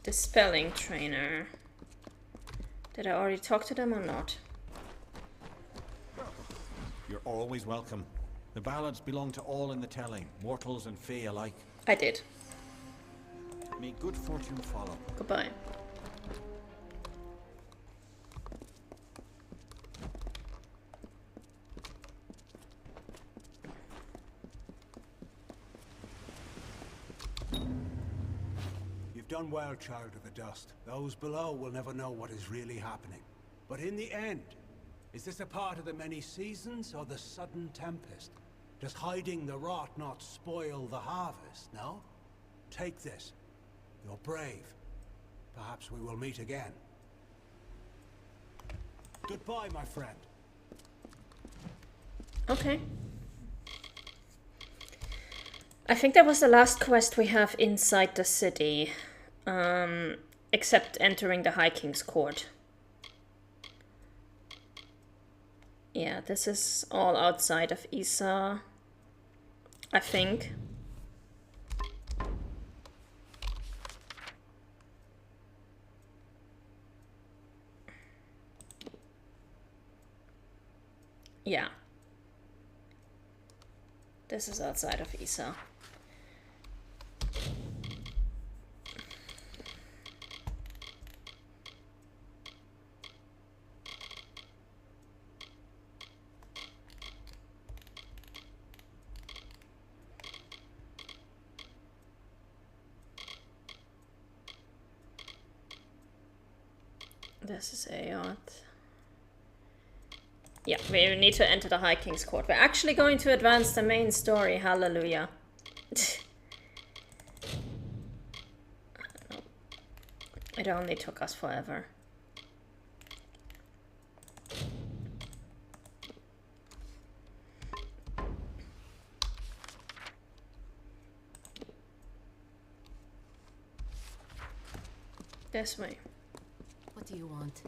The spelling trainer. Did I already talk to them or not? You're always welcome. The ballads belong to all in the telling, mortals and fae alike. I did. May good fortune follow. Goodbye. You've done well, Child of the Dust. Those below will never know what is really happening. But in the end, is this a part of the many seasons or the sudden tempest? Does hiding the rot not spoil the harvest, no? Take this. You're brave. Perhaps we will meet again. Goodbye, my friend. Okay. I think that was the last quest we have inside the city. Except entering the High King's Court. Yeah, this is all outside of Isa, I think. Yeah. This is outside of Isa. This is Aeot. Yeah, we need to enter the High King's Court. We're actually going to advance the main story. Hallelujah. It only took us forever. This way. What do you want?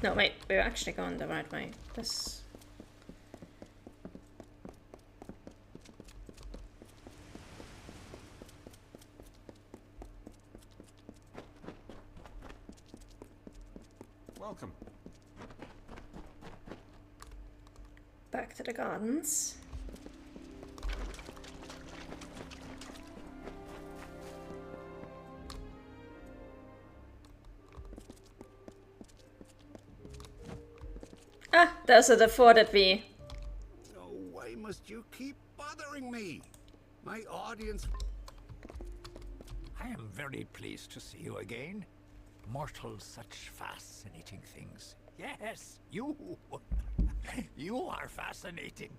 No, wait, we're actually going the right way. This... Welcome. Back to the gardens. Ah, there's a fort that we... Oh, why must you keep bothering me? My audience... I am very pleased to see you again. Mortals, such fascinating things. Yes, you! You are fascinating.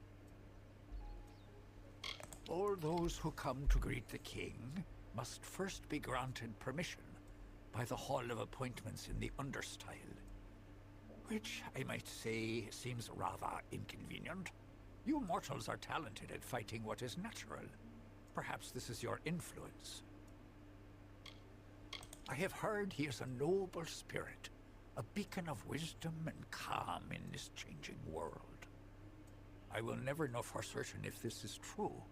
All those who come to greet the king must first be granted permission by the Hall of Appointments in the Understyle. Which, I might say, seems rather inconvenient. You mortals are talented at fighting what is natural. Perhaps this is your influence. I have heard he is a noble spirit, a beacon of wisdom and calm in this changing world. I will never know for certain if this is true,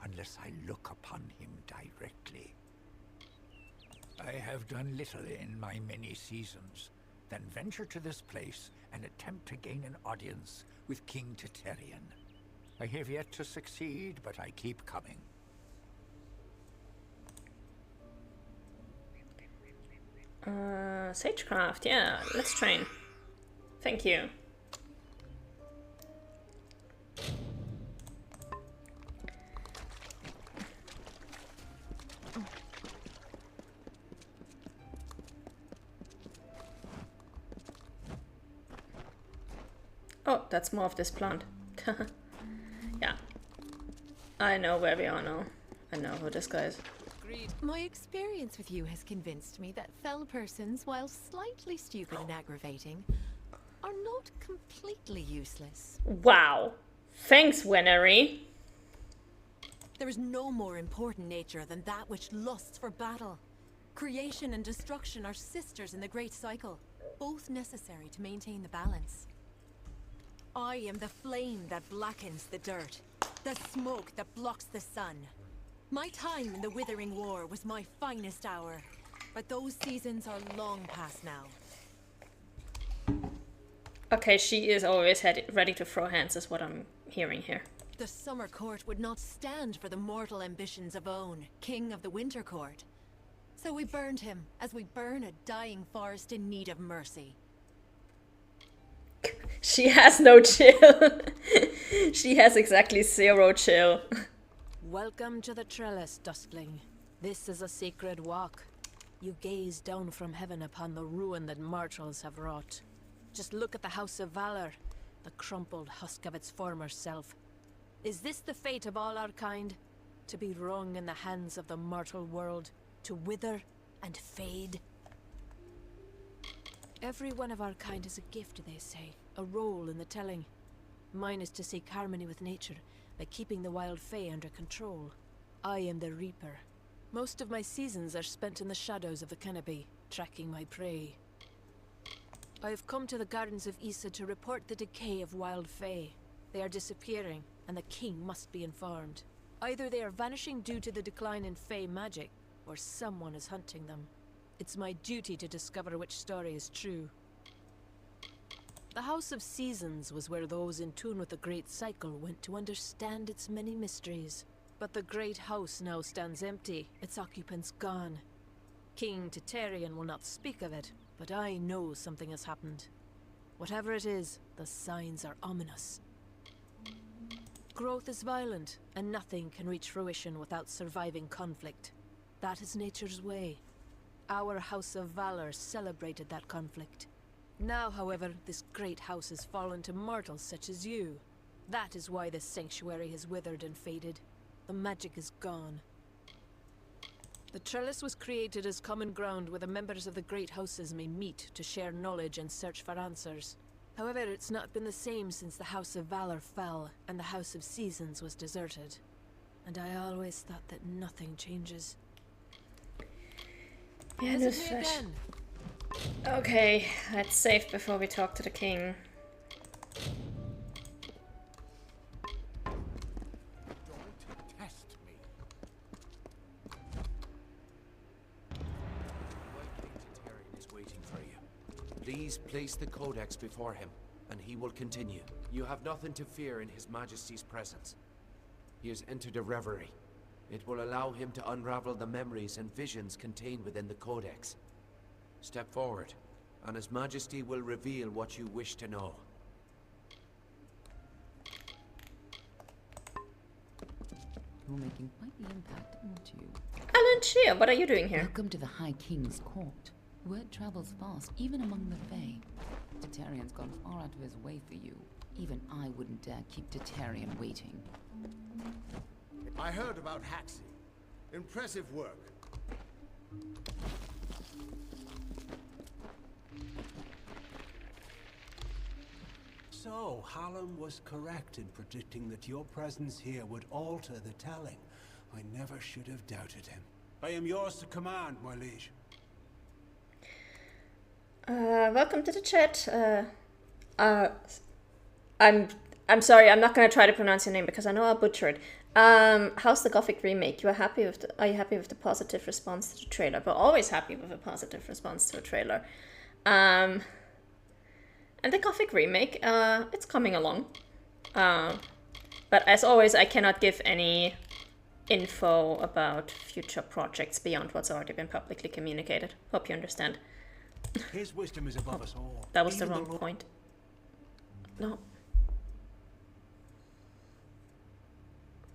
unless I look upon him directly. I have done little in my many seasons, then venture to this place and attempt to gain an audience with King Titterian. I have yet to succeed, but I keep coming. Sagecraft, yeah, let's train. Thank you. Oh, that's more of this plant. Yeah. I know where we are now. I know who this guy is. My experience with you has convinced me that fell persons, while slightly stupid and aggravating, are not completely useless. Wow. Thanks, Winery. There is no more important nature than that which lusts for battle. Creation and destruction are sisters in the great cycle, both necessary to maintain the balance. I am the flame that blackens the dirt, the smoke that blocks the sun. My time in the Withering War was my finest hour, but those seasons are long past now. Okay, she is always ready to throw hands, is what I'm hearing here. The Summer Court would not stand for the mortal ambitions of Own, King of the Winter Court. So we burned him, as we burn a dying forest in need of mercy. She has no chill. She has exactly 0 chill. Welcome to the Trellis, Duskling. This is a sacred walk. You gaze down from heaven upon the ruin that mortals have wrought. Just look at the House of Valor, the crumpled husk of its former self. Is this the fate of all our kind? To be wrung in the hands of the mortal world, to wither and fade? Every one of our kind is a gift, they say, a role in the telling. Mine is to seek harmony with nature, by keeping the wild fae under control. I am the Reaper. Most of my seasons are spent in the shadows of the canopy, tracking my prey. I have come to the Gardens of Issa to report the decay of wild fae. They are disappearing, and the king must be informed. Either they are vanishing due to the decline in fae magic, or someone is hunting them. It's my duty to discover which story is true. The House of Seasons was where those in tune with the Great Cycle went to understand its many mysteries. But the Great House now stands empty, its occupants gone. King Titarian will not speak of it, but I know something has happened. Whatever it is, the signs are ominous. Growth is violent, and nothing can reach fruition without surviving conflict. That is nature's way. Our House of Valor celebrated that conflict. Now, however, this great house has fallen to mortals such as you. That is why this sanctuary has withered and faded. The magic is gone. The Trellis was created as common ground where the members of the great houses may meet to share knowledge and search for answers. However, it's not been the same since the House of Valor fell and the House of Seasons was deserted. And I always thought that nothing changes. Yeah, Visit me again. Okay, let's save before we talk to the king. Don't test me. King Titarian is waiting for you. Please place the Codex before him, and he will continue. You have nothing to fear in His Majesty's presence. He has entered a reverie. It will allow him to unravel the memories and visions contained within the Codex. Step forward, and His Majesty will reveal what you wish to know. You're making quite the impact, aren't you? Alan Shear, what are you doing here? Welcome to the High King's court. Word travels fast, even among the Fae. Titarian's gone far out of his way for you. Even I wouldn't dare keep Titarian waiting. I heard about Haxi. Impressive work. So, Hallam was correct in predicting that your presence here would alter the telling. I never should have doubted him. I am yours to command, my liege. Welcome to the chat. I'm sorry, I'm not gonna try to pronounce your name because I know I'll butcher it. How's the Gothic remake? Are you happy with the positive response to the trailer? We're always happy with a positive response to a trailer. And the Gothic remake, it's coming along. But as always, I cannot give any info about future projects beyond what's already been publicly communicated. Hope you understand. His wisdom is above us all. That was the Even wrong point. No.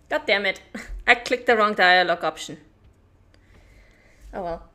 God damn it. I clicked the wrong dialogue option. Oh well.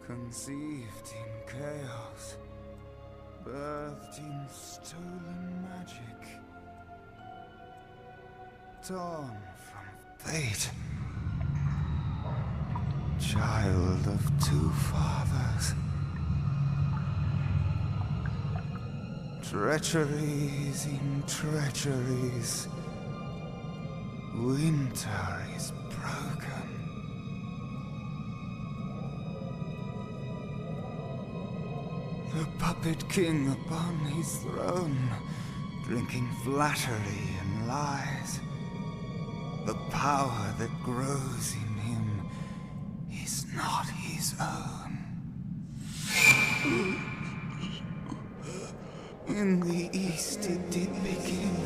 Conceived in chaos, birthed in stolen magic, torn from fate. child of two fathers. Treacheries in treacheries. Winter is broken. The puppet king upon his throne, drinking flattery and lies. The power that grows in him is not his own. In the east it did begin,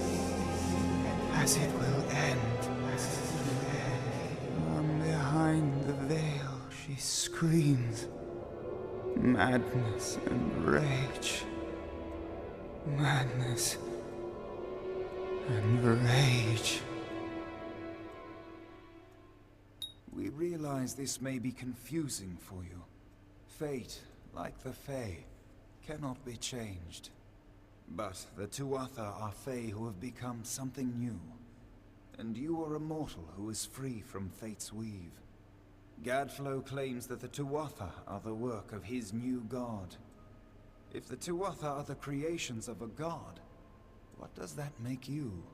as it will end. From behind the veil she screams, madness and rage. Madness and rage. We realize this may be confusing for you. Fate, like the Fae, cannot be changed. But the Tuatha are Fae who have become something new. And you are a mortal who is free from Fate's weave. Gadflow claims that the Tuatha are the work of his new god. If the Tuatha are the creations of a god, what does that make you?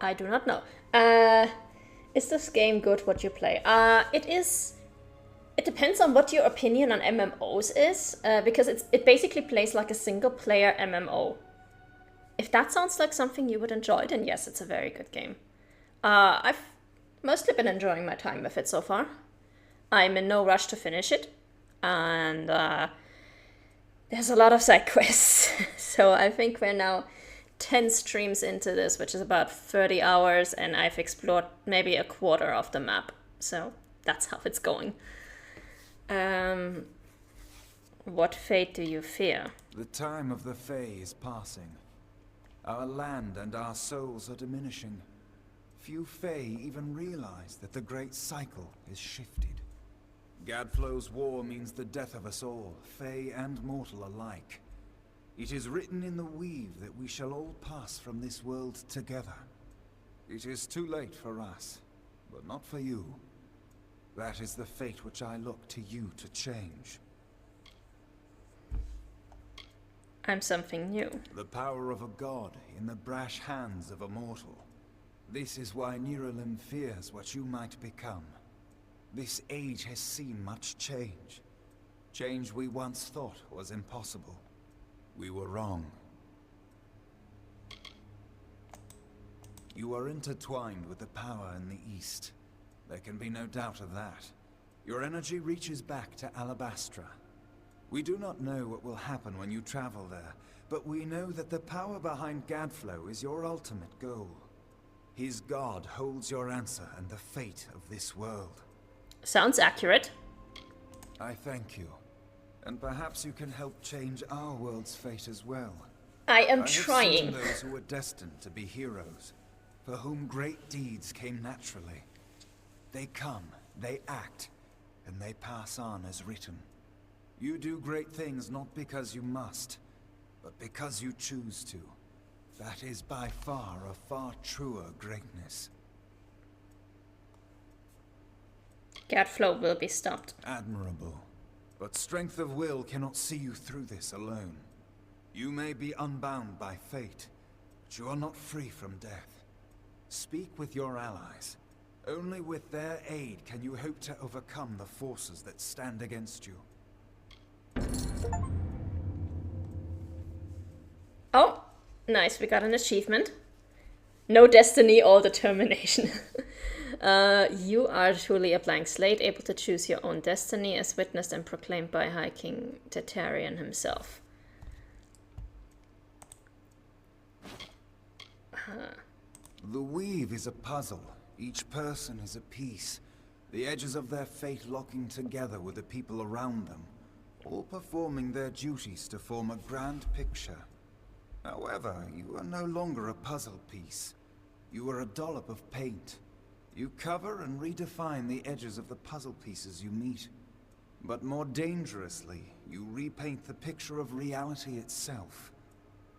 I do not know. Is this game good what you play? It is. It depends on what your opinion on MMOs is, because it basically plays like a single player MMO. If that sounds like something you would enjoy, then yes, it's a very good game. I've mostly been enjoying my time with it so far. I'm in no rush to finish it, and there's a lot of side quests. So I think we're now 10 streams into this, which is about 30 hours, and I've explored maybe a quarter of the map. So that's how it's going. What fate do you fear? The time of the Fae is passing. Our land and our souls are diminishing. Few Fae even realize that the great cycle is shifted. Gadflow's war means the death of us all, Fae and mortal alike. It is written in the weave that we shall all pass from this world together. It is too late for us, but not for you. That is the fate which I look to you to change. I'm something new. The power of a god in the brash hands of a mortal. This is why Niralim fears what you might become. This age has seen much change. Change we once thought was impossible. We were wrong. You are intertwined with the power in the East. There can be no doubt of that. Your energy reaches back to Alabastra. We do not know what will happen when you travel there, but we know that the power behind Gadflow is your ultimate goal. His god holds your answer and the fate of this world. Sounds accurate. I thank you. And perhaps you can help change our world's fate as well. I am have trying. seen those who were destined to be heroes, for whom great deeds came naturally. They come, they act, and they pass on as written. You do great things not because you must, but because you choose to. That is by far a far truer greatness. Gadflow will be stopped. Admirable. But strength of will cannot see you through this alone. You may be unbound by fate, but you are not free from death. Speak with your allies. Only with their aid can you hope to overcome the forces that stand against you. Oh, nice, we got an achievement. No destiny, all determination. You are truly a blank slate, able to choose your own destiny, as witnessed and proclaimed by High King Tartarian himself. The weave is a puzzle. Each person is a piece. The edges of their fate locking together with the people around them, all performing their duties to form a grand picture. However, you are no longer a puzzle piece. You are a dollop of paint. You cover and redefine the edges of the puzzle pieces you meet. But more dangerously, you repaint the picture of reality itself.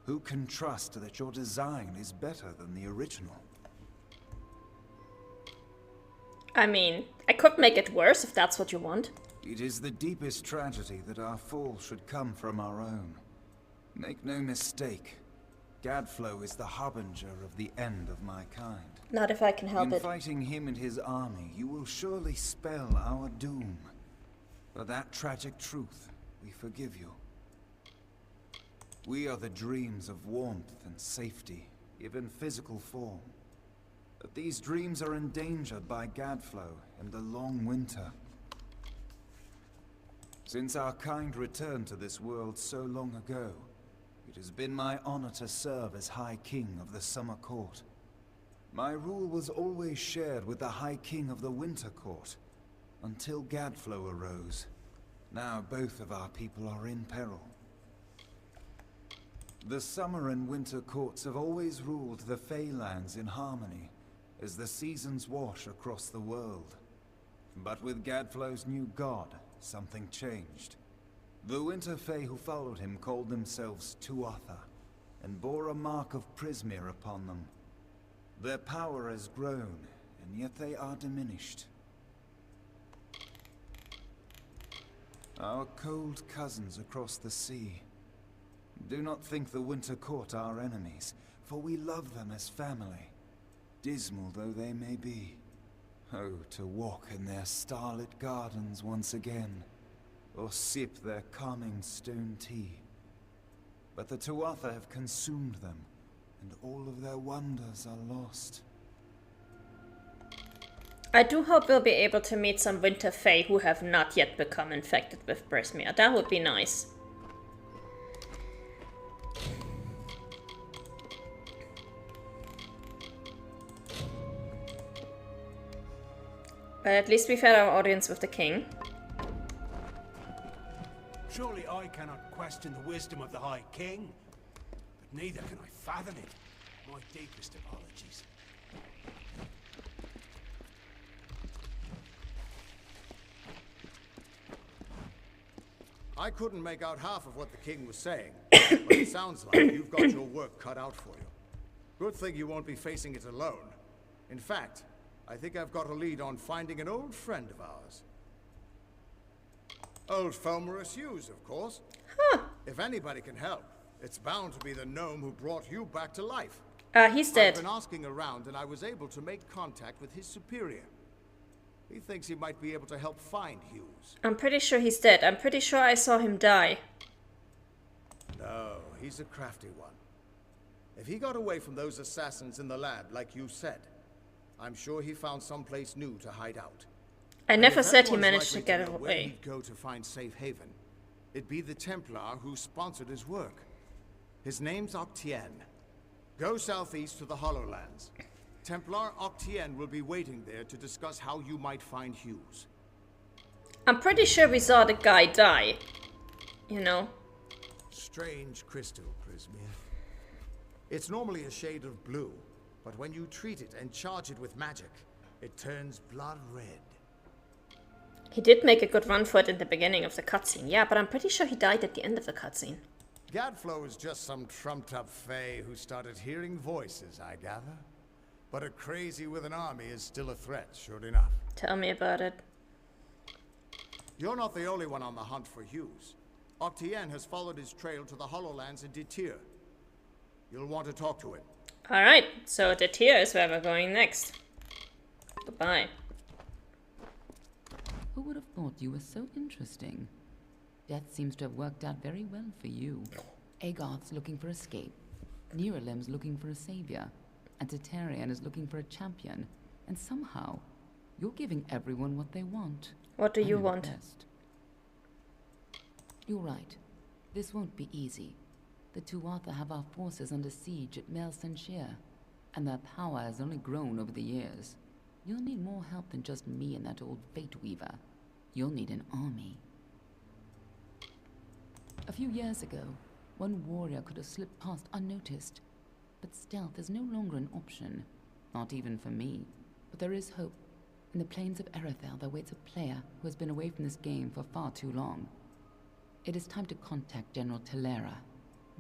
Who can trust that your design is better than the original? I mean, I could make it worse if that's what you want. It is the deepest tragedy that our fall should come from our own. Make no mistake, Gadflow is the harbinger of the end of my kind. Not if I can help In it. fighting him and his army, you will surely spell our doom. For that tragic truth, we forgive you. We are the dreams of warmth and safety, even physical form. But these dreams are endangered by Gadflow and the long winter. Since our kind returned to this world so long ago, it has been my honor to serve as High King of the Summer Court. My rule was always shared with the High King of the Winter Court, until Gadflow arose. Now both of our people are in peril. The Summer and Winter Courts have always ruled the Feylands in harmony, as the seasons wash across the world. But with Gadflow's new god, something changed. The Winter Fae who followed him called themselves Tuatha, and bore a mark of Prismere upon them. Their power has grown, and yet they are diminished. Our cold cousins across the sea. Do not think the Winter Court are enemies, for we love them as family, dismal though they may be. Oh, to walk in their starlit gardens once again, or sip their calming stone tea. But the Tuatha have consumed them, and all of their wonders are lost. I do hope we'll be able to meet some Winter Fae who have not yet become infected with Prismere. That would be nice. But at least we've had our audience with the king. Surely I cannot question the wisdom of the High King, but neither can I fathom it. My deepest apologies. I couldn't make out half of what the king was saying, but it sounds like you've got your work cut out for you. Good thing you won't be facing it alone. In fact, I think I've got a lead on finding an old friend of ours. Old Fomorus Hughes, of course. Huh. If anybody can help, it's bound to be the gnome who brought you back to life. He's dead. I've been asking around and I was able to make contact with his superior. He thinks he might be able to help find Hughes. I'm pretty sure he's dead. I'm pretty sure I saw him die. No, he's a crafty one. If he got away from those assassins in the lab, like you said, I'm sure he found someplace new to hide out. I And never if said he anyone's managed to likely get know where away. he'd go to find safe haven, it'd be the Templar who sponsored his work. His name's Octien. Go southeast to the Hollowlands. Templar Octien will be waiting there to discuss how you might find Hughes. I'm pretty sure we saw the guy die. You know? Strange crystal, Prismere. It's normally a shade of blue, but when you treat it and charge it with magic, it turns blood red. He did make a good run for it in the beginning of the cutscene. Yeah, but I'm pretty sure he died at the end of the cutscene. Gadflow is just some trumped-up fae who started hearing voices, I gather. But a crazy with an army is still a threat, sure enough. Tell me about it. You're not the only one on the hunt for Hughes. Octien has followed his trail to the Hollowlands in Detir. You'll want to talk to him. Alright, so Detir is where we're going next. Goodbye. Who would have thought you were so interesting? Death seems to have worked out very well for you. Agarth's looking for escape. Neuralim's looking for a savior. And Tatarian is looking for a champion. And somehow, you're giving everyone what they want. What do you I'm want? impressed. You're right. This won't be easy. The Tuatha have our forces under siege at Mel Senshir, and their power has only grown over the years. You'll need more help than just me and that old Fate Weaver. You'll need an army. A few years ago, one warrior could have slipped past unnoticed. But stealth is no longer an option. Not even for me. But there is hope. In the plains of Erethel there waits a player who has been away from this game for far too long. It is time to contact General Telera.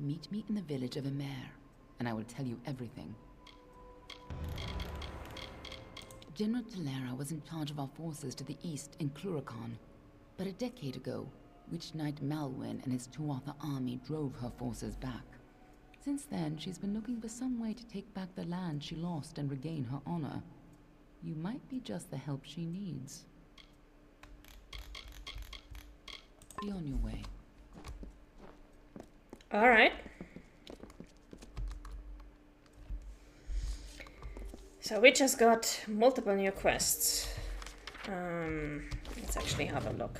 Meet me in the village of Emer, and I will tell you everything. General Talera was in charge of our forces to the east in Cluracan. But a decade ago, Witch Knight Malwyn and his Tuatha army drove her forces back. Since then, she's been looking for some way to take back the land she lost and regain her honor. You might be just the help she needs. Be on your way. Alright. So we just got multiple new quests. Let's actually have a look.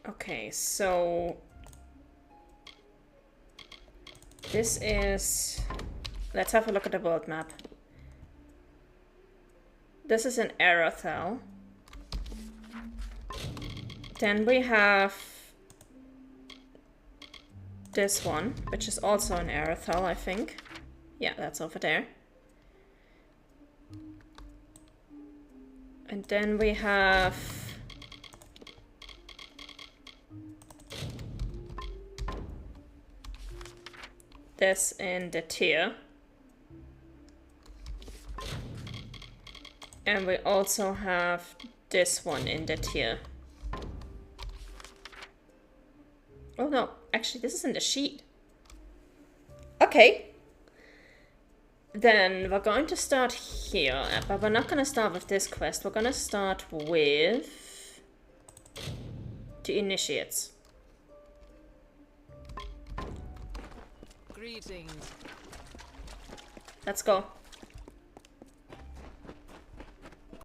Okay, so this is... Let's have a look at the world map. This is in Arathel. Then we have this one, which is also in Arathel, I think. Yeah, that's over there. And then we have this in the tier. And we also have this one in the tier. Oh no, actually this is in the sheet. Okay. Then we're going to start here, but we're not going to start with this quest. We're going to start with the initiates. Greetings. Let's go.